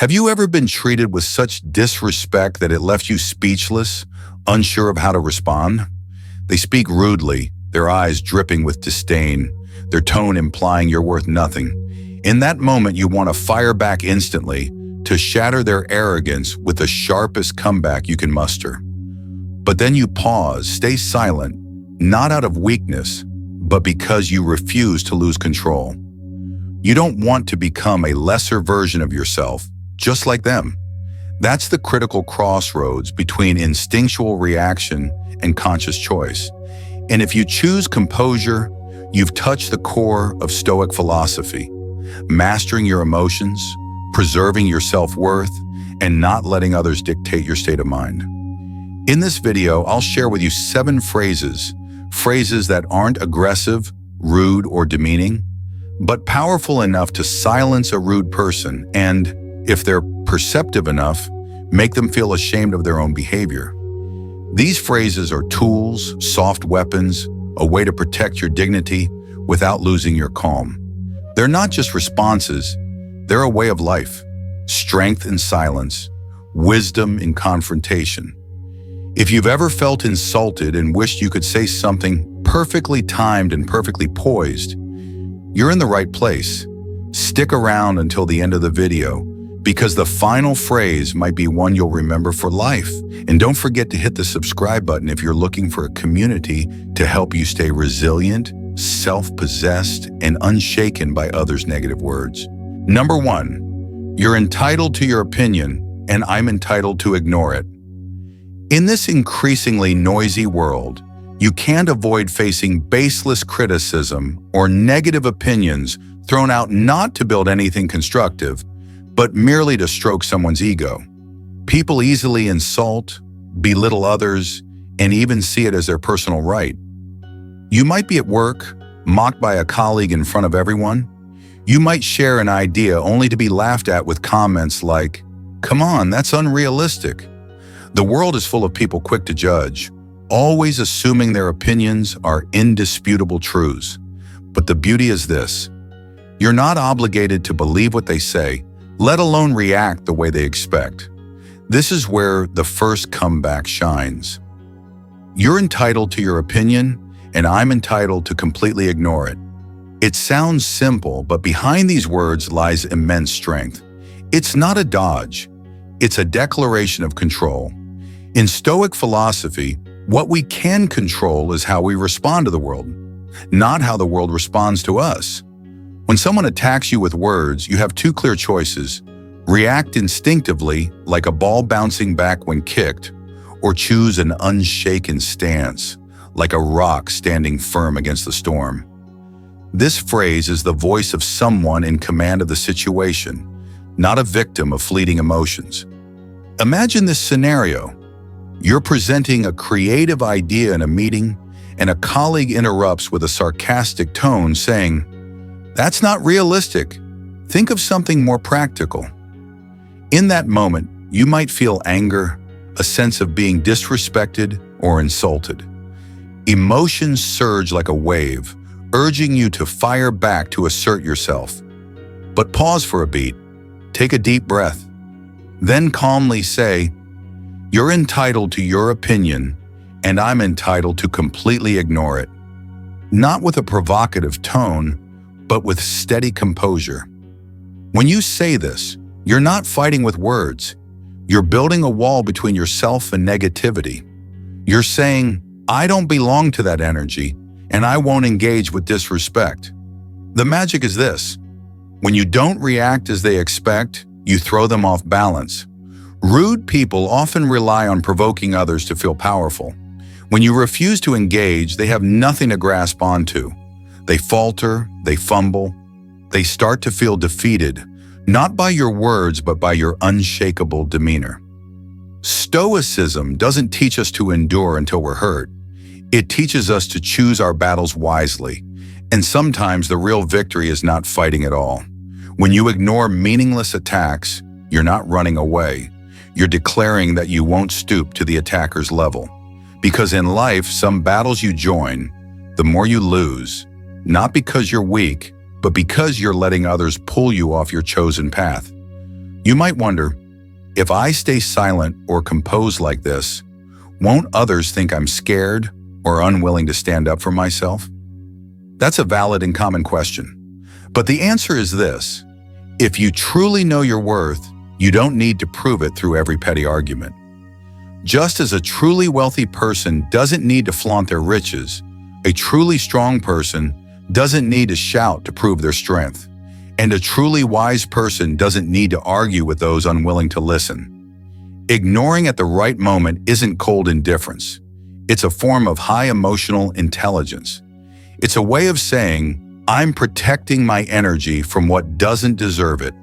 Have you ever been treated with such disrespect that it left you speechless, unsure of how to respond? They speak rudely, their eyes dripping with disdain, their tone implying you're worth nothing. In that moment, you want to fire back instantly to shatter their arrogance with the sharpest comeback you can muster. But then you pause, stay silent, not out of weakness, but because you refuse to lose control. You don't want to become a lesser version of yourself, just like them. That's the critical crossroads between instinctual reaction and conscious choice. And if you choose composure, you've touched the core of Stoic philosophy, mastering your emotions, preserving your self-worth, and not letting others dictate your state of mind. In this video, I'll share with you 7 phrases that aren't aggressive, rude, or demeaning, but powerful enough to silence a rude person and, if they're perceptive enough, make them feel ashamed of their own behavior. These phrases are tools, soft weapons, a way to protect your dignity without losing your calm. They're not just responses, they're a way of life. Strength in silence, wisdom in confrontation. If you've ever felt insulted and wished you could say something perfectly timed and perfectly poised, you're in the right place. Stick around until the end of the video, because the final phrase might be one you'll remember for life. And don't forget to hit the subscribe button if you're looking for a community to help you stay resilient, self-possessed, and unshaken by others' negative words. Number 1, you're entitled to your opinion, and I'm entitled to ignore it. In this increasingly noisy world, you can't avoid facing baseless criticism or negative opinions thrown out not to build anything constructive, but merely to stroke someone's ego. People easily insult, belittle others, and even see it as their personal right. You might be at work, mocked by a colleague in front of everyone. You might share an idea only to be laughed at with comments like, "Come on, that's unrealistic." The world is full of people quick to judge, always assuming their opinions are indisputable truths. But the beauty is this: you're not obligated to believe what they say, let alone react the way they expect. This is where the first comeback shines. You're entitled to your opinion, and I'm entitled to completely ignore it. It sounds simple, but behind these words lies immense strength. It's not a dodge, it's a declaration of control. In Stoic philosophy, what we can control is how we respond to the world, not how the world responds to us. When someone attacks you with words, you have 2 clear choices: react instinctively, like a ball bouncing back when kicked, or choose an unshaken stance, like a rock standing firm against the storm. This phrase is the voice of someone in command of the situation, not a victim of fleeting emotions. Imagine this scenario. You're presenting a creative idea in a meeting, and a colleague interrupts with a sarcastic tone saying, "That's not realistic. Think of something more practical." In that moment, you might feel anger, a sense of being disrespected or insulted. Emotions surge like a wave, urging you to fire back to assert yourself. But pause for a beat, take a deep breath, then calmly say, "You're entitled to your opinion, and I'm entitled to completely ignore it." Not with a provocative tone, but with steady composure. When you say this, you're not fighting with words. You're building a wall between yourself and negativity. You're saying, "I don't belong to that energy, and I won't engage with disrespect." The magic is this: when you don't react as they expect, you throw them off balance. Rude people often rely on provoking others to feel powerful. When you refuse to engage, they have nothing to grasp onto. They falter, they fumble, they start to feel defeated, not by your words, but by your unshakable demeanor. Stoicism doesn't teach us to endure until we're hurt. It teaches us to choose our battles wisely, and sometimes the real victory is not fighting at all. When you ignore meaningless attacks, you're not running away. You're declaring that you won't stoop to the attacker's level. Because in life, some battles you join, the more you lose, not because you're weak, but because you're letting others pull you off your chosen path. You might wonder, if I stay silent or composed like this, won't others think I'm scared or unwilling to stand up for myself? That's a valid and common question. But the answer is this: if you truly know your worth, you don't need to prove it through every petty argument. Just as a truly wealthy person doesn't need to flaunt their riches, a truly strong person doesn't need to shout to prove their strength. And a truly wise person doesn't need to argue with those unwilling to listen. Ignoring at the right moment isn't cold indifference. It's a form of high emotional intelligence. It's a way of saying, I'm protecting my energy from what doesn't deserve it.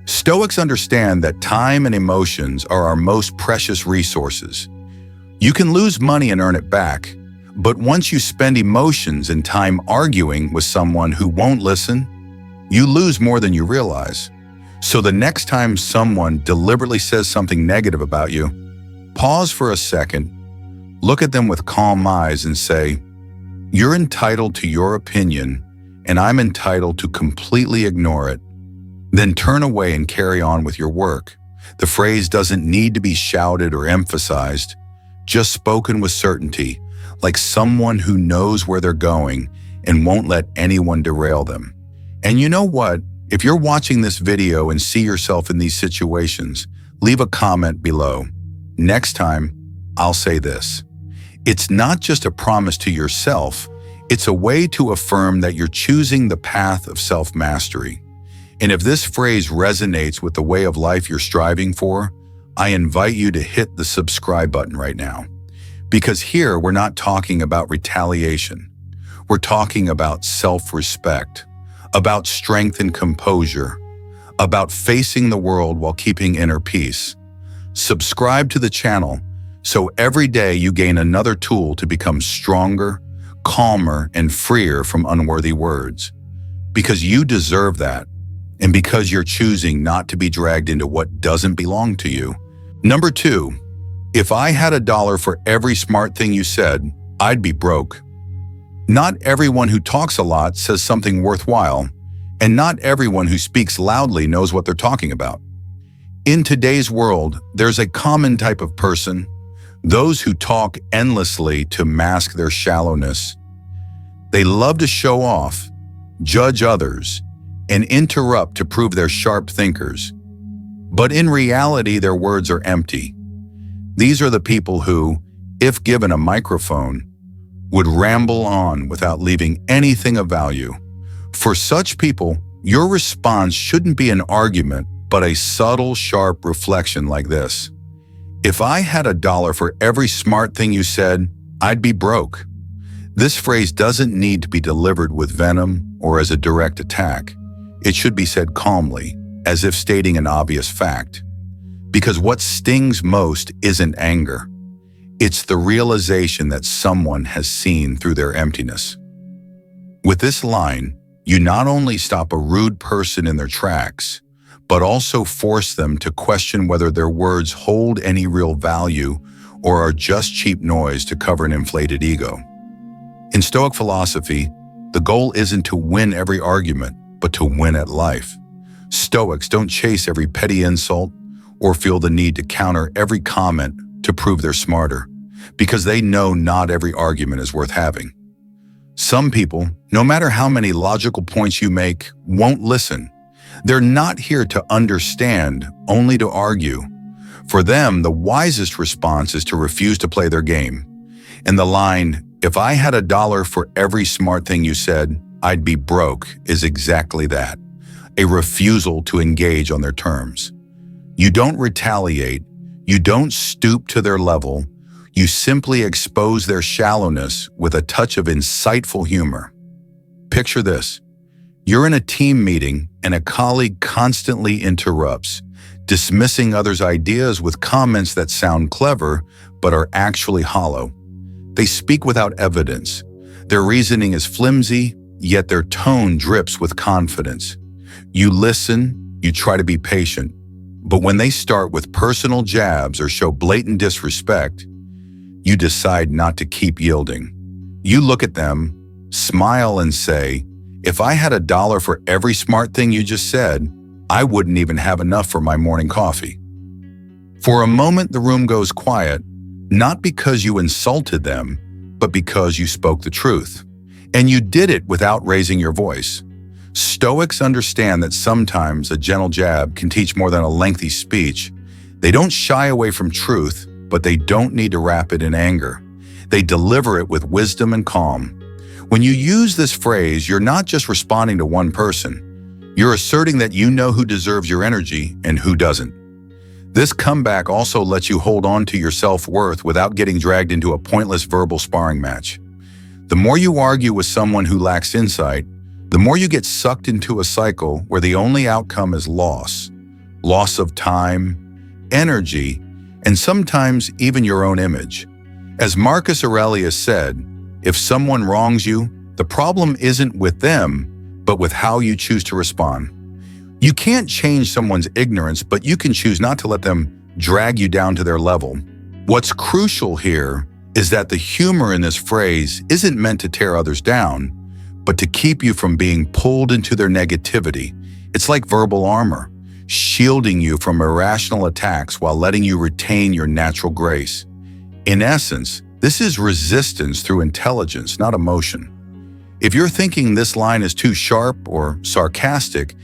Stoics understand that time and emotions are our most precious resources. You can lose money and earn it back, but once you spend emotions and time arguing with someone who won't listen, you lose more than you realize. So the next time someone deliberately says something negative about you, pause for a second, look at them with calm eyes and say, you're entitled to your opinion, and I'm entitled to completely ignore it. Then turn away and carry on with your work. The phrase doesn't need to be shouted or emphasized, just spoken with certainty, like someone who knows where they're going and won't let anyone derail them. And you know what? If you're watching this video and see yourself in these situations, leave a comment below. Next time, I'll say this: it's not just a promise to yourself, it's a way to affirm that you're choosing the path of self-mastery. And if this phrase resonates with the way of life you're striving for, I invite you to hit the subscribe button right now. Because here we're not talking about retaliation. We're talking about self-respect, about strength and composure, about facing the world while keeping inner peace. Subscribe to the channel so every day you gain another tool to become stronger, calmer, and freer from unworthy words. Because you deserve that, and because you're choosing not to be dragged into what doesn't belong to you. Number 2, if I had $1 for every smart thing you said, I'd be broke. Not everyone who talks a lot says something worthwhile, and not everyone who speaks loudly knows what they're talking about. In today's world, there's a common type of person, those who talk endlessly to mask their shallowness. They love to show off, judge others, and interrupt to prove they're sharp thinkers. But in reality, their words are empty. These are the people who, if given a microphone, would ramble on without leaving anything of value. For such people, your response shouldn't be an argument, but a subtle, sharp reflection like this: if I had $1 for every smart thing you said, I'd be broke. This phrase doesn't need to be delivered with venom or as a direct attack. It should be said calmly, as if stating an obvious fact. Because what stings most isn't anger. It's the realization that someone has seen through their emptiness. With this line, you not only stop a rude person in their tracks, but also force them to question whether their words hold any real value or are just cheap noise to cover an inflated ego. In Stoic philosophy, the goal isn't to win every argument, but to win at life. Stoics don't chase every petty insult or feel the need to counter every comment to prove they're smarter, because they know not every argument is worth having. Some people, no matter how many logical points you make, won't listen. They're not here to understand, only to argue. For them, the wisest response is to refuse to play their game. And the line, if I had $1 for every smart thing you said, I'd be broke, is exactly that. A refusal to engage on their terms. You don't retaliate. You don't stoop to their level. You simply expose their shallowness with a touch of insightful humor. Picture this. You're in a team meeting and a colleague constantly interrupts, dismissing others' ideas with comments that sound clever but are actually hollow. They speak without evidence. Their reasoning is flimsy, yet their tone drips with confidence. You listen, you try to be patient, but when they start with personal jabs or show blatant disrespect, you decide not to keep yielding. You look at them, smile and say, if I had $1 for every smart thing you just said, I wouldn't even have enough for my morning coffee. For a moment, the room goes quiet, not because you insulted them, but because you spoke the truth. And you did it without raising your voice. Stoics understand that sometimes a gentle jab can teach more than a lengthy speech. They don't shy away from truth, but they don't need to wrap it in anger. They deliver it with wisdom and calm. When you use this phrase, you're not just responding to one person. You're asserting that you know who deserves your energy and who doesn't. This comeback also lets you hold on to your self-worth without getting dragged into a pointless verbal sparring match. The more you argue with someone who lacks insight, the more you get sucked into a cycle where the only outcome is loss. Loss of time, energy, and sometimes even your own image. As Marcus Aurelius said, if someone wrongs you, the problem isn't with them, but with how you choose to respond. You can't change someone's ignorance, but you can choose not to let them drag you down to their level. What's crucial here is that the humor in this phrase isn't meant to tear others down, but to keep you from being pulled into their negativity. It's like verbal armor, shielding you from irrational attacks while letting you retain your natural grace. In essence, this is resistance through intelligence, not emotion. If you're thinking this line is too sharp or sarcastic,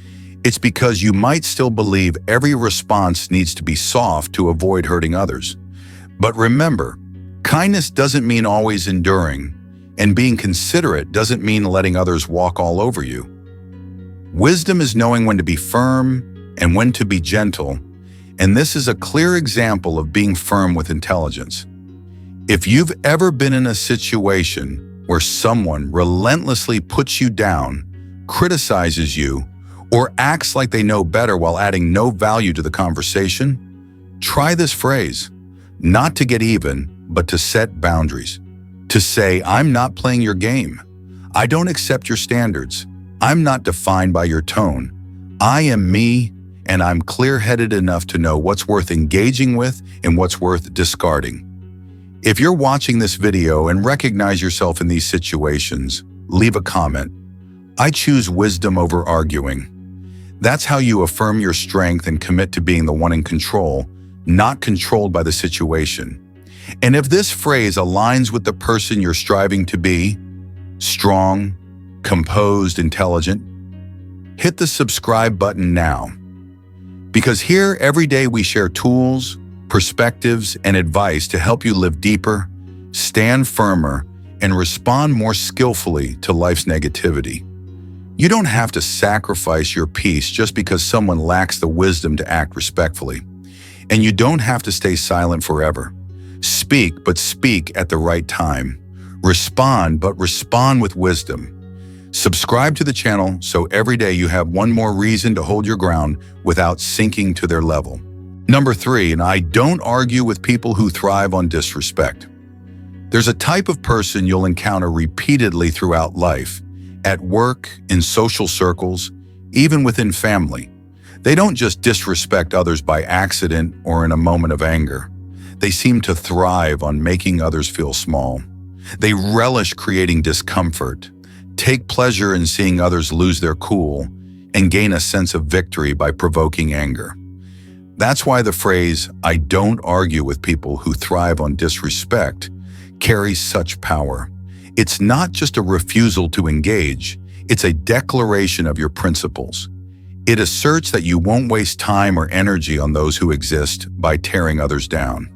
it's because you might still believe every response needs to be soft to avoid hurting others. But remember, kindness doesn't mean always enduring, and being considerate doesn't mean letting others walk all over you. Wisdom is knowing when to be firm and when to be gentle, and this is a clear example of being firm with intelligence. If you've ever been in a situation where someone relentlessly puts you down, criticizes you, or acts like they know better while adding no value to the conversation, try this phrase, not to get even, but to set boundaries. To say, I'm not playing your game. I don't accept your standards. I'm not defined by your tone. I am me, and I'm clear-headed enough to know what's worth engaging with and what's worth discarding. If you're watching this video and recognize yourself in these situations, leave a comment. I choose wisdom over arguing. That's how you affirm your strength and commit to being the one in control, not controlled by the situation. And if this phrase aligns with the person you're striving to be, strong, composed, intelligent, hit the subscribe button now. Because here every day we share tools, perspectives, and advice to help you live deeper, stand firmer, and respond more skillfully to life's negativity. You don't have to sacrifice your peace just because someone lacks the wisdom to act respectfully. And you don't have to stay silent forever. Speak, but speak at the right time. Respond, but respond with wisdom. Subscribe to the channel so every day you have one more reason to hold your ground without sinking to their level. Number 3, and I don't argue with people who thrive on disrespect. There's a type of person you'll encounter repeatedly throughout life, at work, in social circles, even within family. They don't just disrespect others by accident or in a moment of anger. They seem to thrive on making others feel small. They relish creating discomfort, take pleasure in seeing others lose their cool, and gain a sense of victory by provoking anger. That's why the phrase, I don't argue with people who thrive on disrespect, carries such power. It's not just a refusal to engage, it's a declaration of your principles. It asserts that you won't waste time or energy on those who exist by tearing others down.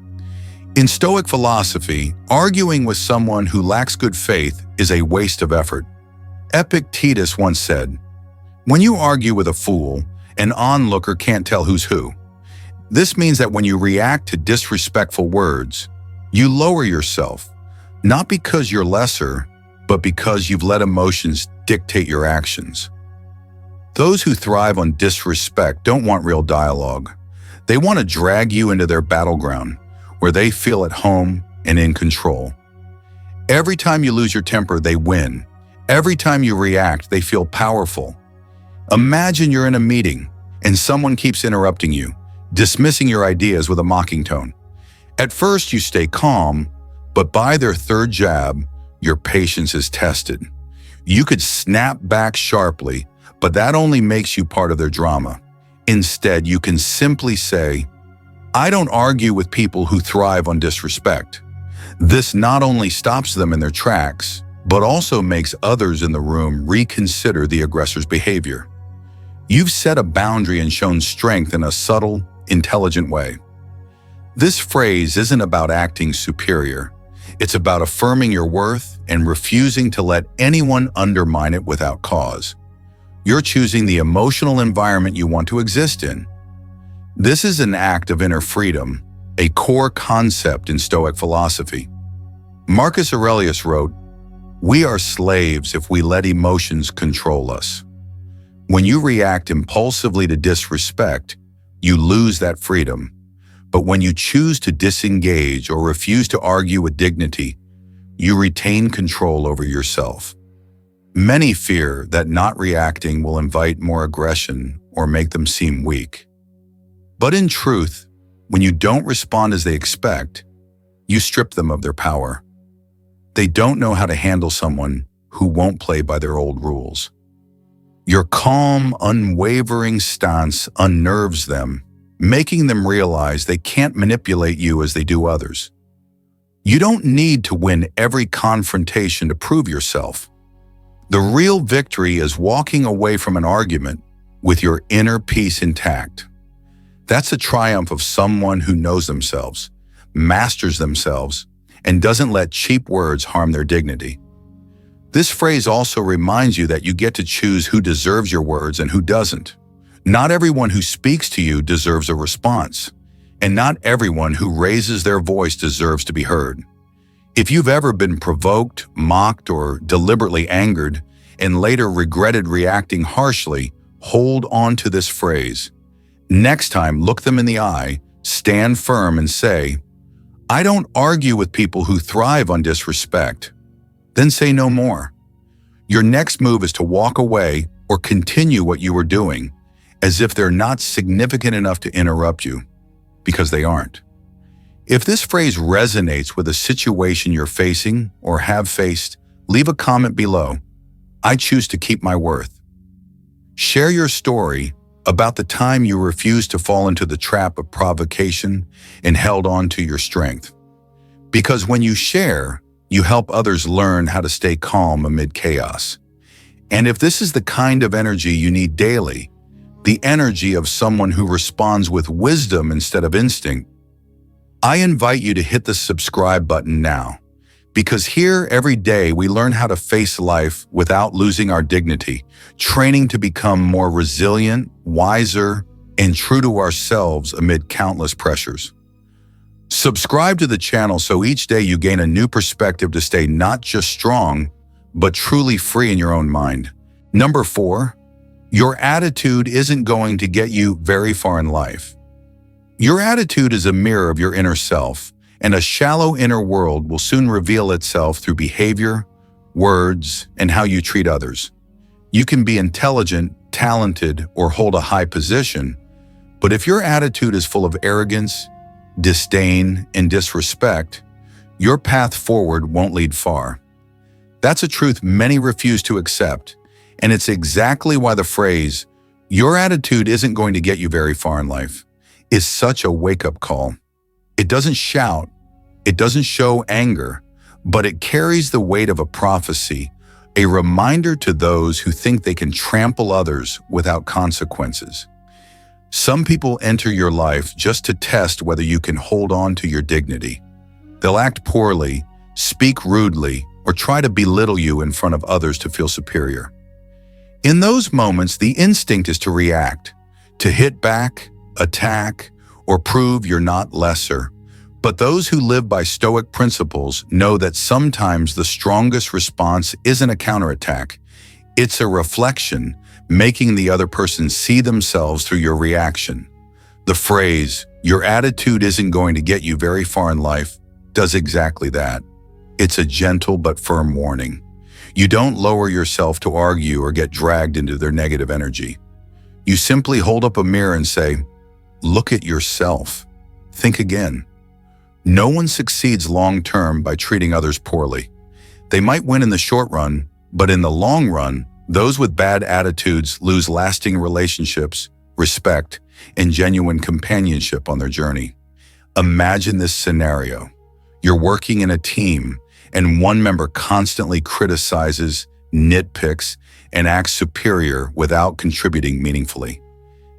In Stoic philosophy, arguing with someone who lacks good faith is a waste of effort. Epictetus once said, "When you argue with a fool, an onlooker can't tell who's who." This means that when you react to disrespectful words, you lower yourself, not because you're lesser, but because you've let emotions dictate your actions. Those who thrive on disrespect don't want real dialogue. They want to drag you into their battleground, where they feel at home and in control. Every time you lose your temper, they win. Every time you react, they feel powerful. Imagine you're in a meeting and someone keeps interrupting you, dismissing your ideas with a mocking tone. At first, you stay calm, but by their third jab, your patience is tested. You could snap back sharply, but that only makes you part of their drama. Instead, you can simply say, I don't argue with people who thrive on disrespect. This not only stops them in their tracks, but also makes others in the room reconsider the aggressor's behavior. You've set a boundary and shown strength in a subtle, intelligent way. This phrase isn't about acting superior. It's about affirming your worth and refusing to let anyone undermine it without cause. You're choosing the emotional environment you want to exist in. This is an act of inner freedom, a core concept in Stoic philosophy. Marcus Aurelius wrote, "We are slaves if we let emotions control us." When you react impulsively to disrespect, you lose that freedom. But when you choose to disengage or refuse to argue with dignity, you retain control over yourself. Many fear that not reacting will invite more aggression or make them seem weak. But in truth, when you don't respond as they expect, you strip them of their power. They don't know how to handle someone who won't play by their old rules. Your calm, unwavering stance unnerves them, making them realize they can't manipulate you as they do others. You don't need to win every confrontation to prove yourself. The real victory is walking away from an argument with your inner peace intact. That's a triumph of someone who knows themselves, masters themselves, and doesn't let cheap words harm their dignity. This phrase also reminds you that you get to choose who deserves your words and who doesn't. Not everyone who speaks to you deserves a response, and not everyone who raises their voice deserves to be heard. If you've ever been provoked, mocked, or deliberately angered, and later regretted reacting harshly, hold on to this phrase. Next time, look them in the eye, stand firm, and say, I don't argue with people who thrive on disrespect. Then say no more. Your next move is to walk away or continue what you were doing, as if they're not significant enough to interrupt you, because they aren't. If this phrase resonates with a situation you're facing or have faced, leave a comment below. I choose to keep my worth. Share your story about the time you refused to fall into the trap of provocation and held on to your strength. Because when you share, you help others learn how to stay calm amid chaos. And if this is the kind of energy you need daily, the energy of someone who responds with wisdom instead of instinct, I invite you to hit the subscribe button now, because here every day we learn how to face life without losing our dignity, training to become more resilient, wiser, and true to ourselves amid countless pressures. Subscribe to the channel so each day you gain a new perspective to stay not just strong, but truly free in your own mind. Number 4, your attitude isn't going to get you very far in life. Your attitude is a mirror of your inner self, and a shallow inner world will soon reveal itself through behavior, words, and how you treat others. You can be intelligent, talented, or hold a high position, but if your attitude is full of arrogance, disdain, and disrespect, your path forward won't lead far. That's a truth many refuse to accept, and it's exactly why the phrase, your attitude isn't going to get you very far in life, is such a wake-up call. It doesn't shout, it doesn't show anger, but it carries the weight of a prophecy, a reminder to those who think they can trample others without consequences. Some people enter your life just to test whether you can hold on to your dignity. They'll act poorly, speak rudely, or try to belittle you in front of others to feel superior. In those moments, the instinct is to react, to hit back, attack, or prove you're not lesser. But those who live by Stoic principles know that sometimes the strongest response isn't a counterattack. It's a reflection, making the other person see themselves through your reaction. The phrase, your attitude isn't going to get you very far in life, does exactly that. It's a gentle but firm warning. You don't lower yourself to argue or get dragged into their negative energy. You simply hold up a mirror and say, look at yourself. Think again. No one succeeds long-term by treating others poorly. They might win in the short run, but in the long run, those with bad attitudes lose lasting relationships, respect, and genuine companionship on their journey. Imagine this scenario. You're working in a team, and one member constantly criticizes, nitpicks, and acts superior without contributing meaningfully.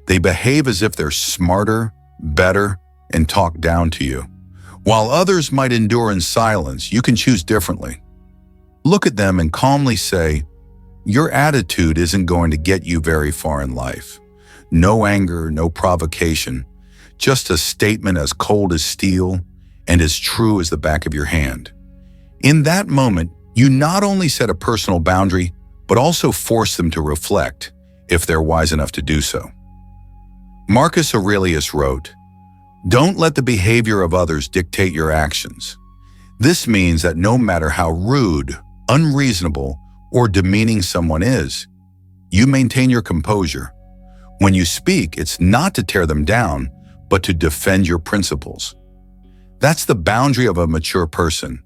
They behave as if they're smarter, better, and talk down to you. While others might endure in silence, you can choose differently. Look at them and calmly say, "Your attitude isn't going to get you very far in life." No anger, no provocation, just a statement as cold as steel and as true as the back of your hand. In that moment, you not only set a personal boundary, but also force them to reflect, if they're wise enough to do so. Marcus Aurelius wrote, "Don't let the behavior of others dictate your actions." This means that no matter how rude, unreasonable, or demeaning someone is, you maintain your composure. When you speak, it's not to tear them down, but to defend your principles. That's the boundary of a mature person.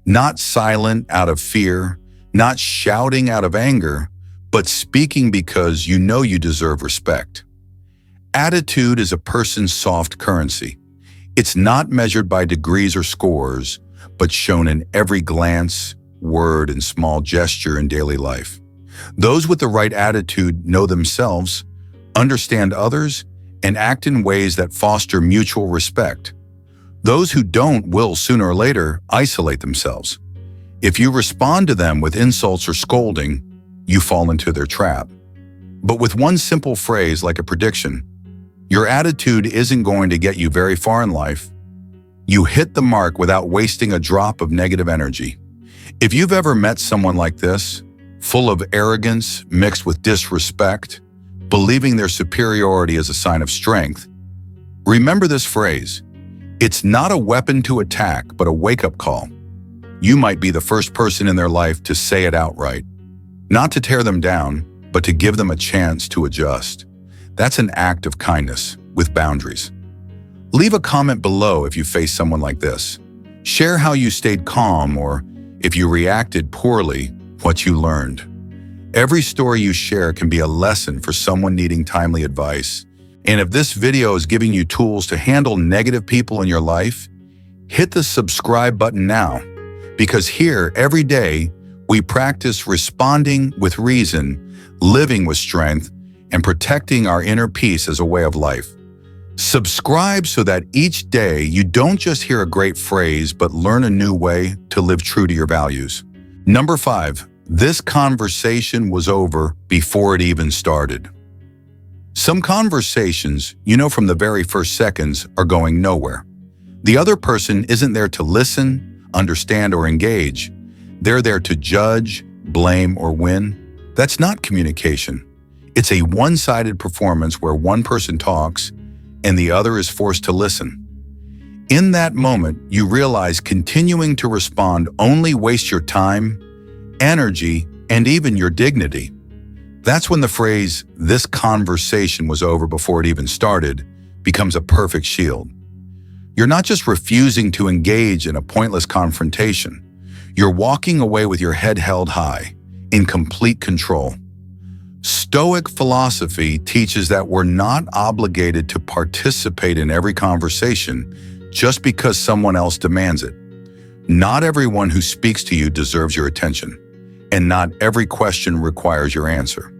Not silent out of fear, not shouting out of anger, but speaking because you know you deserve respect. Attitude is a person's soft currency. It's not measured by degrees or scores, but shown in every glance, word, and small gesture in daily life. Those with the right attitude know themselves, understand others, and act in ways that foster mutual respect. Those who don't will sooner or later isolate themselves. If you respond to them with insults or scolding, you fall into their trap. But with one simple phrase like a prediction, your attitude isn't going to get you very far in life. You hit the mark without wasting a drop of negative energy. If you've ever met someone like this, full of arrogance mixed with disrespect, believing their superiority is a sign of strength, remember this phrase. It's not a weapon to attack, but a wake-up call. You might be the first person in their life to say it outright. Not to tear them down, but to give them a chance to adjust. That's an act of kindness with boundaries. Leave a comment below if you face someone like this. Share how you stayed calm, or if you reacted poorly, what you learned. Every story you share can be a lesson for someone needing timely advice. And if this video is giving you tools to handle negative people in your life, hit the subscribe button now, because here every day we practice responding with reason, living with strength, and protecting our inner peace as a way of life. Subscribe so that each day you don't just hear a great phrase, but learn a new way to live true to your values. Number 5, this conversation was over before it even started. Some conversations, you know from the very first seconds, are going nowhere. The other person isn't there to listen, understand, or engage. They're there to judge, blame, or win. That's not communication. It's a one-sided performance where one person talks and the other is forced to listen. In that moment, you realize continuing to respond only wastes your time, energy, and even your dignity. That's when the phrase, "this conversation was over before it even started," becomes a perfect shield. You're not just refusing to engage in a pointless confrontation. You're walking away with your head held high, in complete control. Stoic philosophy teaches that we're not obligated to participate in every conversation just because someone else demands it. Not everyone who speaks to you deserves your attention, and not every question requires your answer.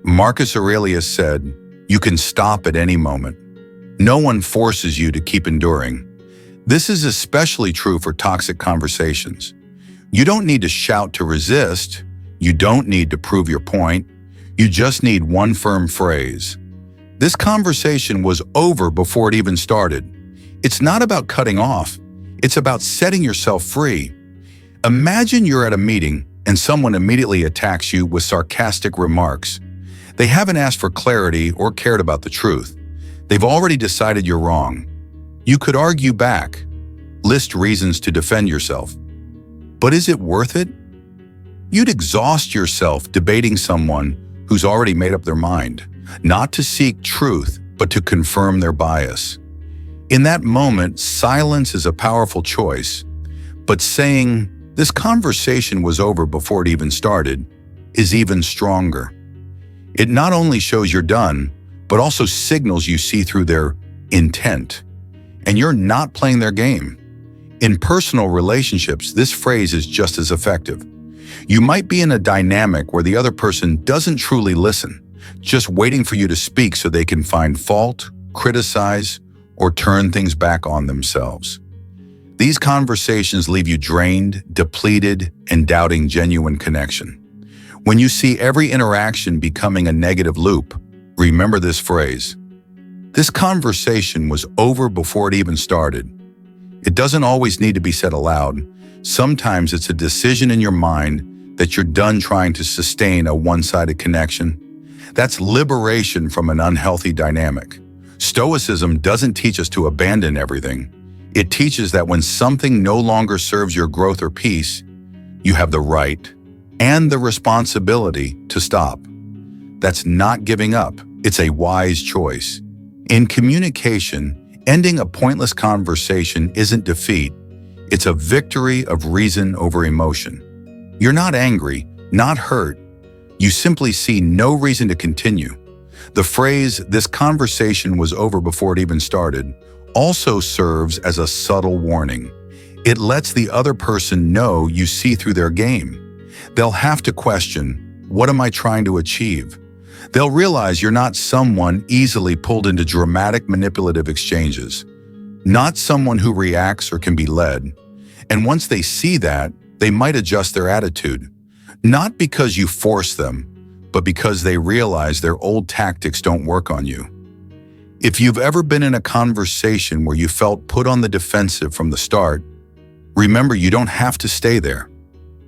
Marcus Aurelius said, "You can stop at any moment. No one forces you to keep enduring." This is especially true for toxic conversations. You don't need to shout to resist. You don't need to prove your point. You just need one firm phrase. This conversation was over before it even started. It's not about cutting off. It's about setting yourself free. Imagine you're at a meeting and someone immediately attacks you with sarcastic remarks. They haven't asked for clarity or cared about the truth. They've already decided you're wrong. You could argue back, list reasons to defend yourself. But is it worth it? You'd exhaust yourself debating someone who's already made up their mind, not to seek truth, but to confirm their bias. In that moment, silence is a powerful choice, but saying, "This conversation was over before it even started," is even stronger. It not only shows you're done, but also signals you see through their intent. And you're not playing their game. In personal relationships, this phrase is just as effective. You might be in a dynamic where the other person doesn't truly listen, just waiting for you to speak so they can find fault, criticize, or turn things back on themselves. These conversations leave you drained, depleted, and doubting genuine connection. When you see every interaction becoming a negative loop, remember this phrase. This conversation was over before it even started. It doesn't always need to be said aloud. Sometimes it's a decision in your mind that you're done trying to sustain a one-sided connection. That's liberation from an unhealthy dynamic. Stoicism doesn't teach us to abandon everything. It teaches that when something no longer serves your growth or peace, you have the right and the responsibility to stop. That's not giving up. It's a wise choice. In communication, ending a pointless conversation isn't defeat. It's a victory of reason over emotion. You're not angry, not hurt. You simply see no reason to continue. The phrase, "this conversation was over before it even started," also serves as a subtle warning. It lets the other person know you see through their game. They'll have to question, what am I trying to achieve? They'll realize you're not someone easily pulled into dramatic manipulative exchanges, not someone who reacts or can be led. And once they see that, they might adjust their attitude, not because you force them, but because they realize their old tactics don't work on you. If you've ever been in a conversation where you felt put on the defensive from the start, remember you don't have to stay there.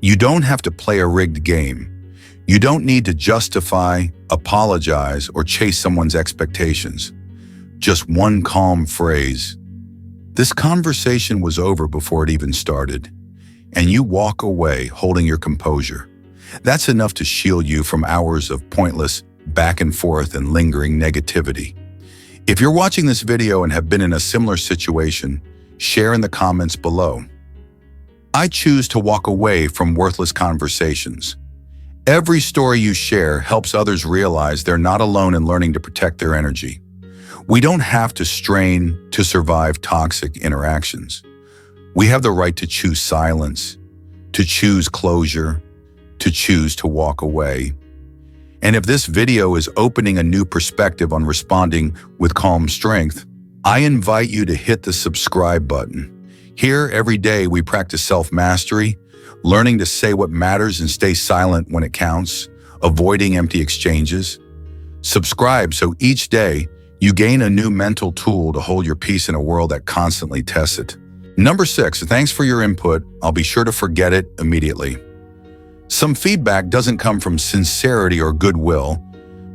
You don't have to play a rigged game. You don't need to justify, apologize, or chase someone's expectations. Just one calm phrase. This conversation was over before it even started, and you walk away holding your composure. That's enough to shield you from hours of pointless back and forth and lingering negativity. If you're watching this video and have been in a similar situation, share in the comments below. I choose to walk away from worthless conversations. Every story you share helps others realize they're not alone in learning to protect their energy. We don't have to strain to survive toxic interactions. We have the right to choose silence, to choose closure, to choose to walk away. And if this video is opening a new perspective on responding with calm strength, I invite you to hit the subscribe button. Here, every day, we practice self-mastery, learning to say what matters and stay silent when it counts, avoiding empty exchanges. Subscribe so each day you gain a new mental tool to hold your peace in a world that constantly tests it. Number 6, thanks for your input. I'll be sure to forget it immediately. Some feedback doesn't come from sincerity or goodwill,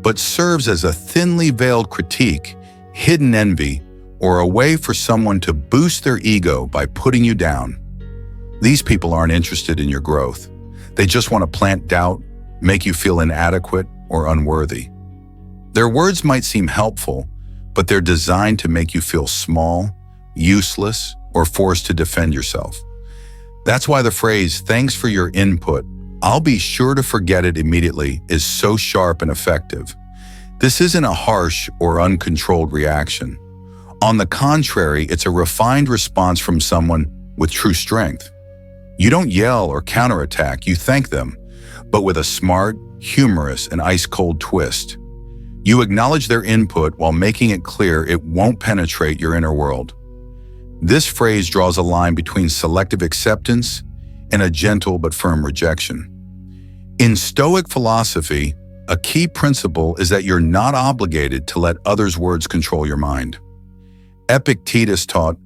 but serves as a thinly veiled critique, hidden envy, or a way for someone to boost their ego by putting you down. These people aren't interested in your growth. They just want to plant doubt, make you feel inadequate or unworthy. Their words might seem helpful, but they're designed to make you feel small, useless, or forced to defend yourself. That's why the phrase, "thanks for your input, I'll be sure to forget it immediately," is so sharp and effective. This isn't a harsh or uncontrolled reaction. On the contrary, it's a refined response from someone with true strength. You don't yell or counterattack, you thank them, but with a smart, humorous, and ice-cold twist. You acknowledge their input while making it clear it won't penetrate your inner world. This phrase draws a line between selective acceptance and a gentle but firm rejection. In Stoic philosophy, a key principle is that you're not obligated to let others' words control your mind. Epictetus taught,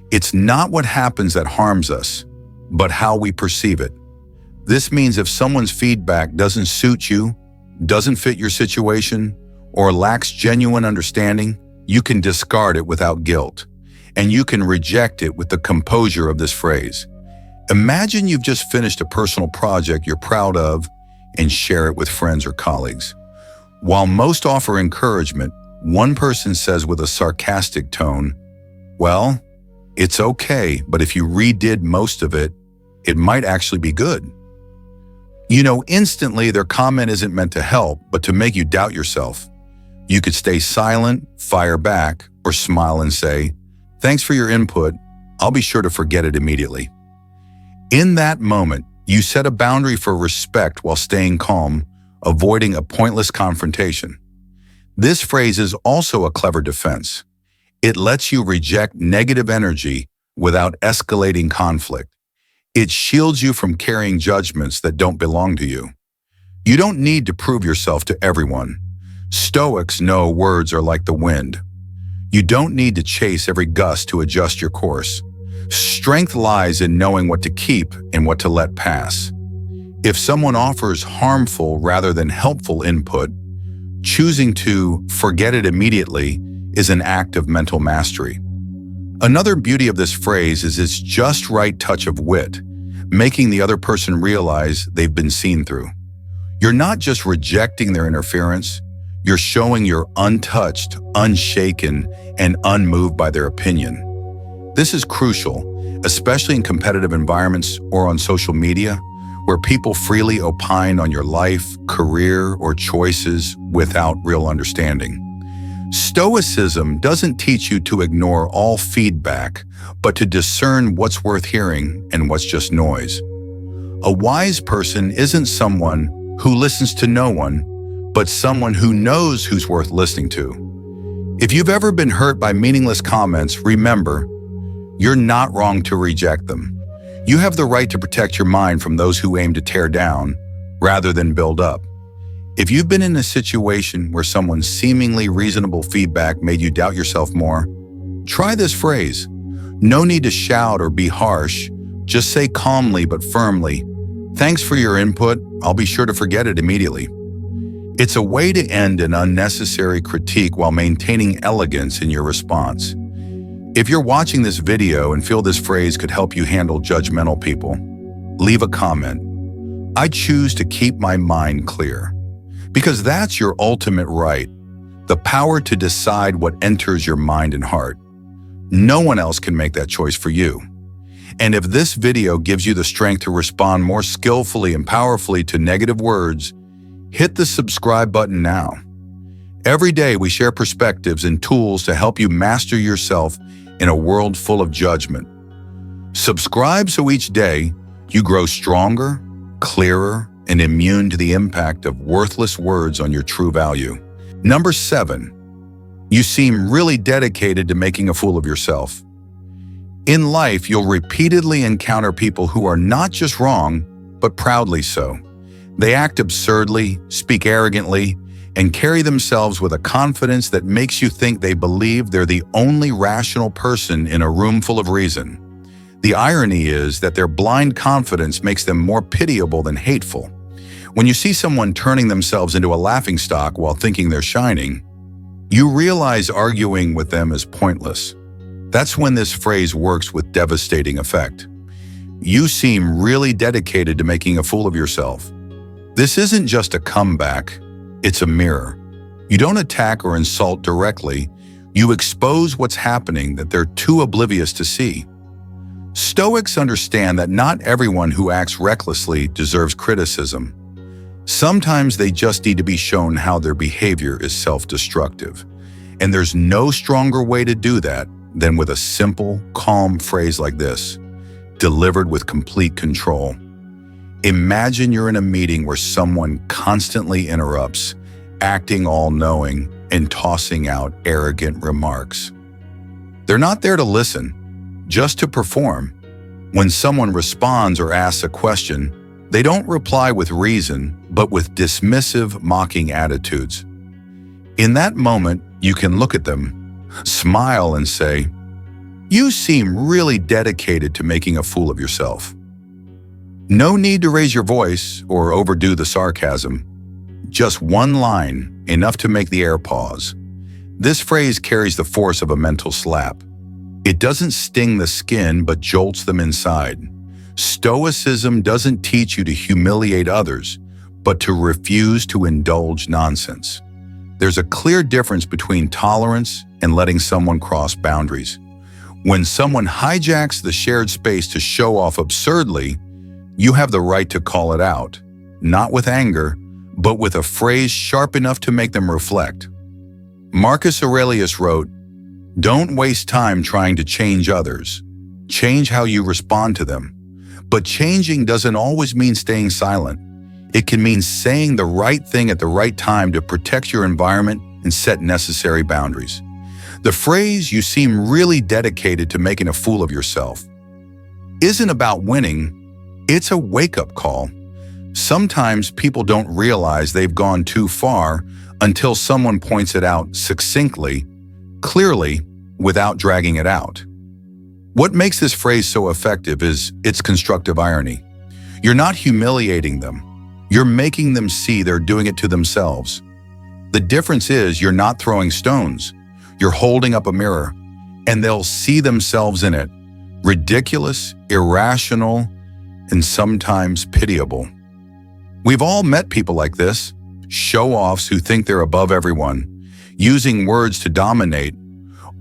"It's not what happens that harms us, but how we perceive it." This means if someone's feedback doesn't suit you, doesn't fit your situation, or lacks genuine understanding, you can discard it without guilt, and you can reject it with the composure of this phrase. Imagine you've just finished a personal project you're proud of and share it with friends or colleagues. While most offer encouragement, one person says with a sarcastic tone, "Well, it's okay, but if you redid most of it, it might actually be good." You know instantly their comment isn't meant to help, but to make you doubt yourself. You could stay silent, fire back, or smile and say, "Thanks for your input. I'll be sure to forget it immediately." In that moment, you set a boundary for respect while staying calm, avoiding a pointless confrontation. This phrase is also a clever defense. It lets you reject negative energy without escalating conflict. It shields you from carrying judgments that don't belong to you. You don't need to prove yourself to everyone. Stoics know words are like the wind. You don't need to chase every gust to adjust your course. Strength lies in knowing what to keep and what to let pass. If someone offers harmful rather than helpful input, choosing to forget it immediately is an act of mental mastery. Another beauty of this phrase is its just right touch of wit, making the other person realize they've been seen through. You're not just rejecting their interference, you're showing you're untouched, unshaken, and unmoved by their opinion. This is crucial, especially in competitive environments or on social media, where people freely opine on your life, career, or choices without real understanding. Stoicism doesn't teach you to ignore all feedback, but to discern what's worth hearing and what's just noise. A wise person isn't someone who listens to no one, but someone who knows who's worth listening to. If you've ever been hurt by meaningless comments, remember, you're not wrong to reject them. You have the right to protect your mind from those who aim to tear down rather than build up. If you've been in a situation where someone's seemingly reasonable feedback made you doubt yourself more, try this phrase. No need to shout or be harsh. Just say calmly but firmly, "Thanks for your input. I'll be sure to forget it immediately." It's a way to end an unnecessary critique while maintaining elegance in your response. If you're watching this video and feel this phrase could help you handle judgmental people, leave a comment. I choose to keep my mind clear. Because that's your ultimate right, the power to decide what enters your mind and heart. No one else can make that choice for you. And if this video gives you the strength to respond more skillfully and powerfully to negative words, hit the subscribe button now. Every day we share perspectives and tools to help you master yourself in a world full of judgment. Subscribe so each day you grow stronger, clearer, and immune to the impact of worthless words on your true value. Number 7, you seem really dedicated to making a fool of yourself. In life, you'll repeatedly encounter people who are not just wrong, but proudly so. They act absurdly, speak arrogantly, and carry themselves with a confidence that makes you think they believe they're the only rational person in a room full of reason. The irony is that their blind confidence makes them more pitiable than hateful. When you see someone turning themselves into a laughingstock while thinking they're shining, you realize arguing with them is pointless. That's when this phrase works with devastating effect. You seem really dedicated to making a fool of yourself. This isn't just a comeback, it's a mirror. You don't attack or insult directly, you expose what's happening that they're too oblivious to see. Stoics understand that not everyone who acts recklessly deserves criticism. Sometimes they just need to be shown how their behavior is self-destructive. And there's no stronger way to do that than with a simple, calm phrase like this, delivered with complete control. Imagine you're in a meeting where someone constantly interrupts, acting all-knowing and tossing out arrogant remarks. They're not there to listen, just to perform. When someone responds or asks a question, they don't reply with reason, but with dismissive, mocking attitudes. In that moment, you can look at them, smile and say, "You seem really dedicated to making a fool of yourself." No need to raise your voice or overdo the sarcasm. Just one line, enough to make the air pause. This phrase carries the force of a mental slap. It doesn't sting the skin, but jolts them inside. Stoicism doesn't teach you to humiliate others, but to refuse to indulge nonsense. There's a clear difference between tolerance and letting someone cross boundaries. When someone hijacks the shared space to show off absurdly, you have the right to call it out, not with anger, but with a phrase sharp enough to make them reflect. Marcus Aurelius wrote, "Don't waste time trying to change others. Change how you respond to them." But changing doesn't always mean staying silent. It can mean saying the right thing at the right time to protect your environment and set necessary boundaries. The phrase, "you seem really dedicated to making a fool of yourself," isn't about winning, it's a wake-up call. Sometimes people don't realize they've gone too far until someone points it out succinctly, clearly, without dragging it out. What makes this phrase so effective is its constructive irony. You're not humiliating them. You're making them see they're doing it to themselves. The difference is you're not throwing stones. You're holding up a mirror, and they'll see themselves in it. Ridiculous, irrational, and sometimes pitiable. We've all met people like this, show-offs who think they're above everyone, using words to dominate,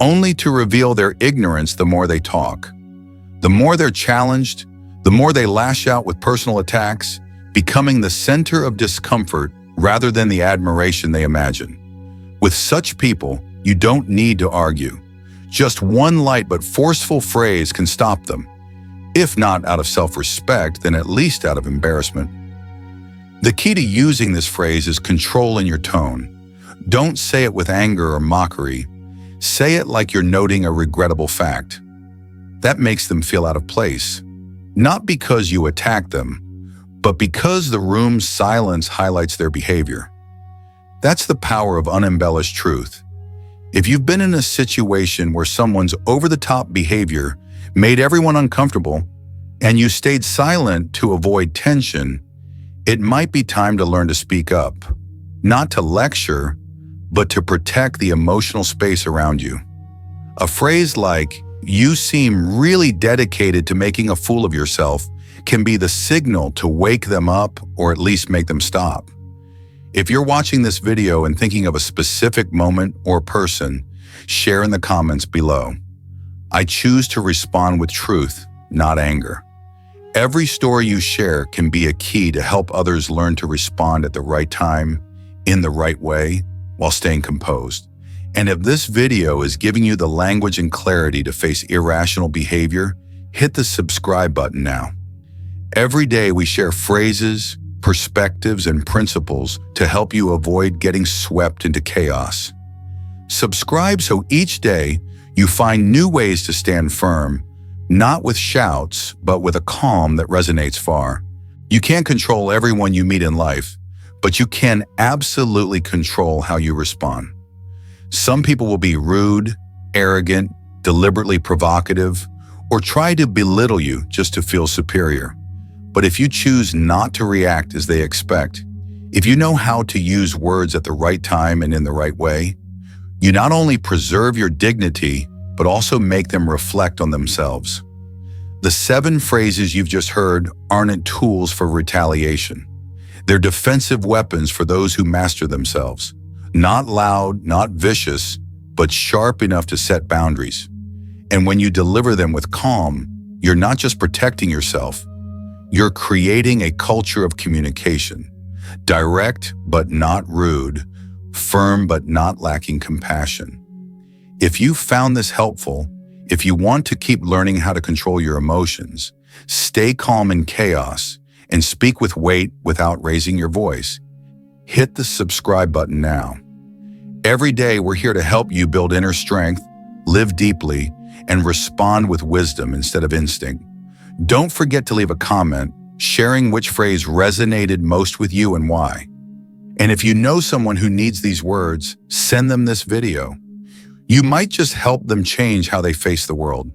only to reveal their ignorance the more they talk. The more they're challenged, the more they lash out with personal attacks, becoming the center of discomfort rather than the admiration they imagine. With such people, you don't need to argue. Just one light but forceful phrase can stop them. If not out of self-respect, then at least out of embarrassment. The key to using this phrase is control in your tone. Don't say it with anger or mockery. Say it like you're noting a regrettable fact. That makes them feel out of place, not because you attack them, but because the room's silence highlights their behavior. That's the power of unembellished truth. If you've been in a situation where someone's over-the-top behavior made everyone uncomfortable, and you stayed silent to avoid tension, it might be time to learn to speak up, not to lecture, but to protect the emotional space around you. A phrase like, "You seem really dedicated to making a fool of yourself," can be the signal to wake them up or at least make them stop. If you're watching this video and thinking of a specific moment or person, share in the comments below. I choose to respond with truth, not anger. Every story you share can be a key to help others learn to respond at the right time, in the right way, while staying composed. And if this video is giving you the language and clarity to face irrational behavior, hit the subscribe button now. Every day we share phrases, perspectives, and principles to help you avoid getting swept into chaos. Subscribe so each day you find new ways to stand firm, not with shouts, but with a calm that resonates far. You can't control everyone you meet in life, but you can absolutely control how you respond. Some people will be rude, arrogant, deliberately provocative, or try to belittle you just to feel superior. But if you choose not to react as they expect, if you know how to use words at the right time and in the right way, you not only preserve your dignity, but also make them reflect on themselves. The 7 phrases you've just heard aren't tools for retaliation. They're defensive weapons for those who master themselves. Not loud, not vicious, but sharp enough to set boundaries. And when you deliver them with calm, you're not just protecting yourself, you're creating a culture of communication. Direct but not rude, firm but not lacking compassion. If you found this helpful, if you want to keep learning how to control your emotions, stay calm in chaos, and speak with weight without raising your voice, hit the subscribe button now. Every day we're here to help you build inner strength, live deeply, and respond with wisdom instead of instinct. Don't forget to leave a comment sharing which phrase resonated most with you and why. And if you know someone who needs these words, send them this video. You might just help them change how they face the world.